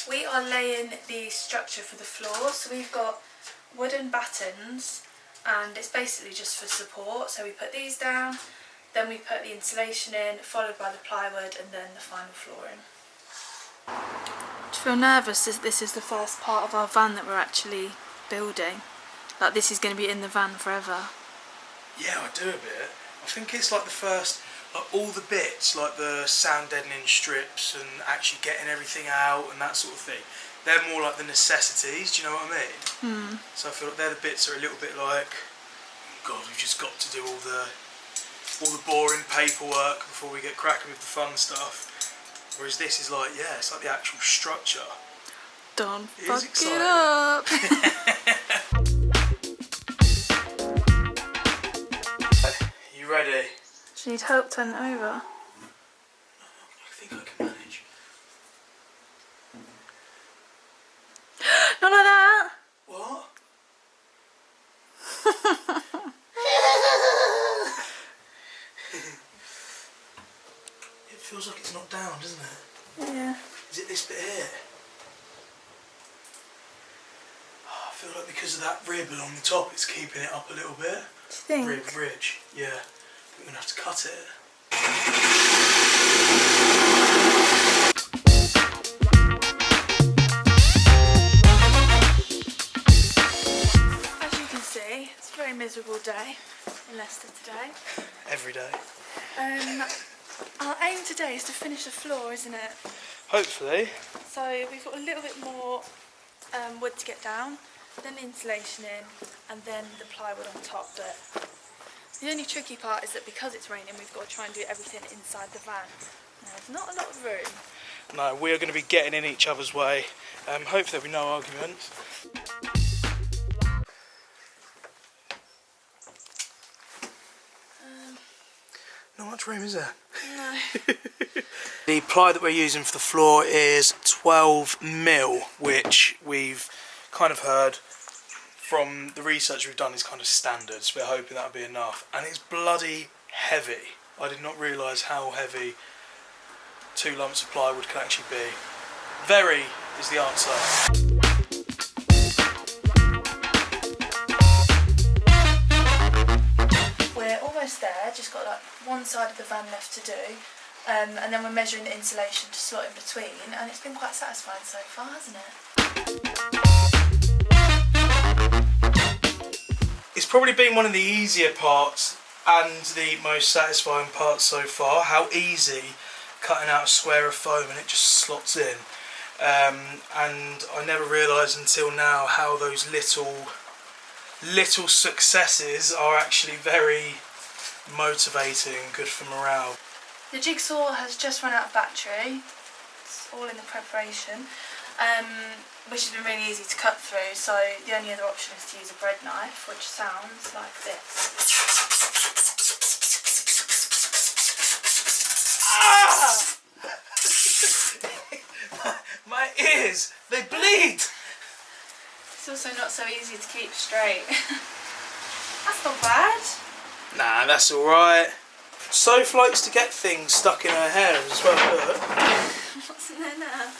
We are laying the structure for the floor, so we've got wooden batons and it's basically just for support. So we put these down, then we put the insulation in, followed by the plywood and then the final flooring. Do you feel nervous as this is the first part of our van that we're actually building? Like this is going to be in the van forever? Yeah, I do a bit. I think it's like the first, like all the bits, like the sound deadening strips and actually getting everything out and that sort of thing. They're more like the necessities, do you know what I mean? So I feel like they're the bits that are a little bit like, God, we've just got to do all the boring paperwork before we get cracking with the fun stuff. Whereas this is like, yeah, it's like the actual structure. Don't fuck it up! You ready? Do you need help turning it over? I think I can manage. Not like that! What? It feels like it's not down, doesn't it? Yeah. Is it this bit here? Oh, I feel like because of that rib along the top, it's keeping it up a little bit. Do you think? Ridge, yeah. I'm gonna have to cut it. As you can see, it's a very miserable day in Leicester today. Every day. Our aim today is to finish the floor, isn't it? Hopefully. So we've got a little bit more wood to get down, then the insulation in, and then the plywood on top. But the only tricky part is that because it's raining, we've got to try and do everything inside the van. Now, there's not a lot of room. No, we are going to be getting in each other's way. Hopefully there'll be no arguments. Not much room, is there? No. The ply that we're using for the floor is 12mm, which we've kind of heard from the research we've done is kind of standard, so we're hoping that'll be enough. And it's bloody heavy. I did not realise how heavy 2 lumps of plywood can actually be. Very is the answer. We're almost there, just got like one side of the van left to do. And then we're measuring the insulation to slot in between, and it's been quite satisfying so far, hasn't it? It's probably been one of the easier parts and the most satisfying parts so far. How easy cutting out a square of foam and it just slots in. And I never realised until now how those little successes are actually very motivating and good for morale. The jigsaw has just run out of battery. It's all in the preparation, which has been really easy to cut through, so the only other option is to use a bread knife, which sounds like this. Ah! My ears, they bleed! It's also not so easy to keep straight. That's not bad. Nah, that's alright. Soph likes to get things stuck in her hair as well, look. What's in there now?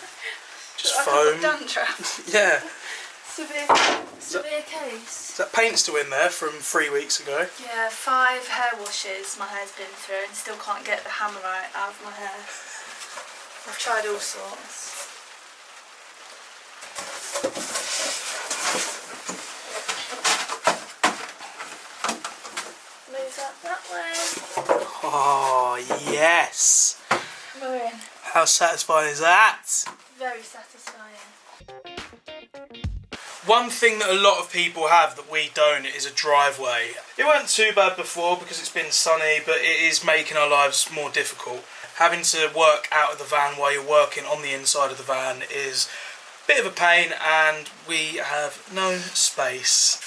Just like foam. I've got dandruff. Yeah. Severe case. Is that paint still in there from 3 weeks ago? Yeah, 5 hair washes my hair's been through and still can't get the hammerite out of my hair. I've tried all sorts. Move that way. Oh, yes. We're in. How satisfying is that? Very satisfying. One thing that a lot of people have that we don't is a driveway. It wasn't too bad before because it's been sunny, but it is making our lives more difficult. Having to work out of the van while you're working on the inside of the van is a bit of a pain, and we have no space.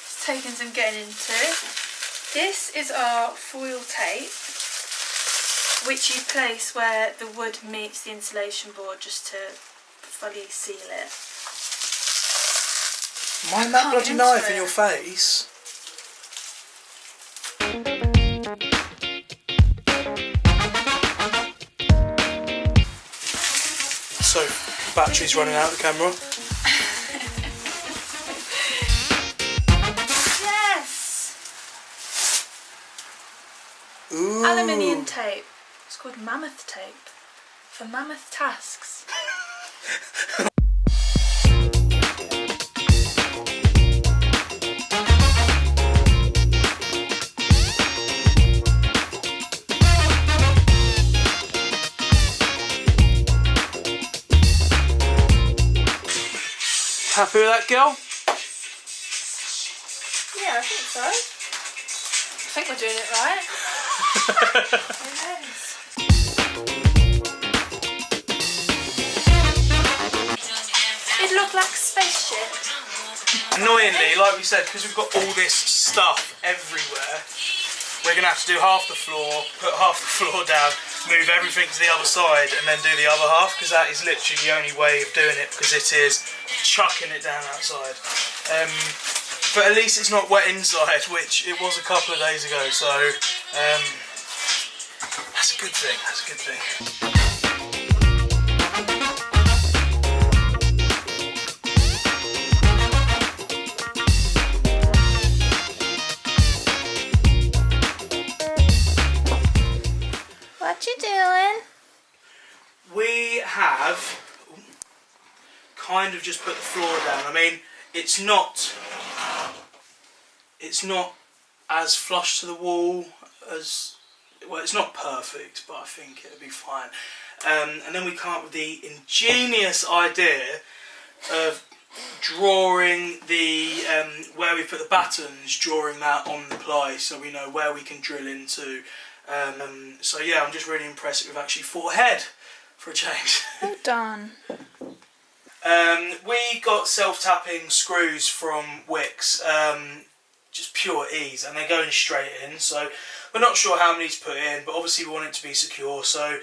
It's taken some getting into. This is our foil tape, which you place where the wood meets the insulation board just to fully seal it. Mind that bloody knife in your face. So, battery's running out of the camera. Yes! Ooh. Aluminium tape. It's called mammoth tape. For mammoth tasks. Happy with that, girl? Yeah, I think so. I think we're doing it right. Who knows? It looked like a spaceship. Annoyingly, like we said, because we've got all this stuff everywhere, we're going to have to do half the floor, put half the floor down, move everything to the other side and then do the other half, because that is literally the only way of doing it, because it is chucking it down outside. But at least it's not wet inside, which it was a couple of days ago, so that's a good thing, that's a good thing. What you doing? We have kind of just put the floor down. I mean, it's not as flush to the wall as, well, it's not perfect, but I think it'll be fine. And then we come up with the ingenious idea of drawing the where we put the batons, drawing that on the ply so we know where we can drill into. So yeah, I'm just really impressed that we've actually thought ahead for a change. Well done. We got self-tapping screws from Wix, just pure ease, and they're going straight in, so we're not sure how many to put in, but obviously we want it to be secure, so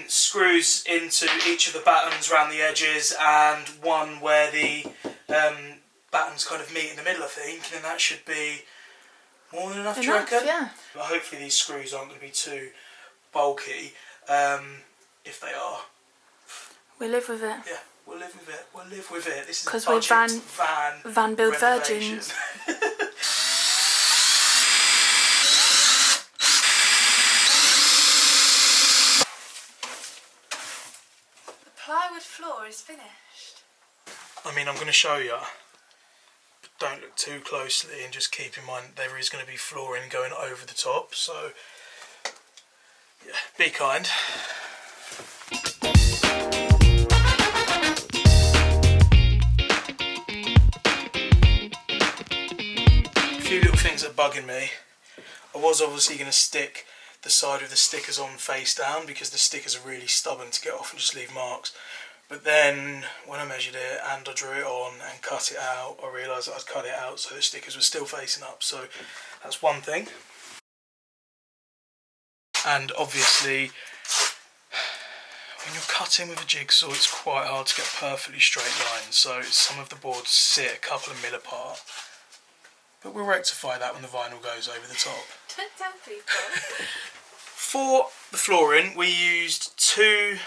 screws into each of the batons around the edges and one where the batons kind of meet in the middle, I think, and then that should be more than enough, do you reckon? Yeah. But hopefully these screws aren't going to be too bulky. If they are, We live with it. yeah, we'll live with it. We'll live with it. This is 'Cause a we're budget van build renovation. virgins. The plywood floor is finished. I mean, I'm going to show you, but don't look too closely, and just keep in mind there is going to be flooring going over the top, so yeah, be kind. A few little things that are bugging me. I was obviously going to stick the side of the stickers on face down because the stickers are really stubborn to get off and just leave marks. But then when I measured it and I drew it on and cut it out, I realised that I'd cut it out so the stickers were still facing up. So that's one thing. And obviously, when you're cutting with a jigsaw, it's quite hard to get perfectly straight lines. So some of the boards sit a couple of mil apart. But we'll rectify that when the vinyl goes over the top. Don't tell people. For the flooring, we used two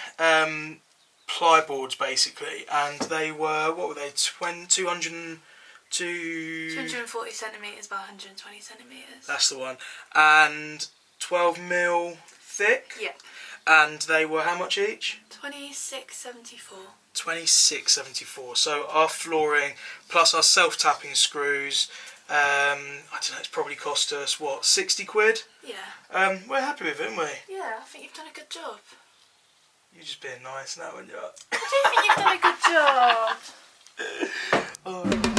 ply boards basically, and they were, what were they, 240 centimetres by 120 centimetres. That's the one. And 12 mil thick. Yep. And they were how much each? £26.74. £26.74. So our flooring plus our self-tapping screws, I don't know, it's probably cost us what, 60 quid? Yeah. We're happy with it, aren't we? Yeah, I think you've done a good job. You're just being nice now, aren't you? I do think you've done a good job. Oh.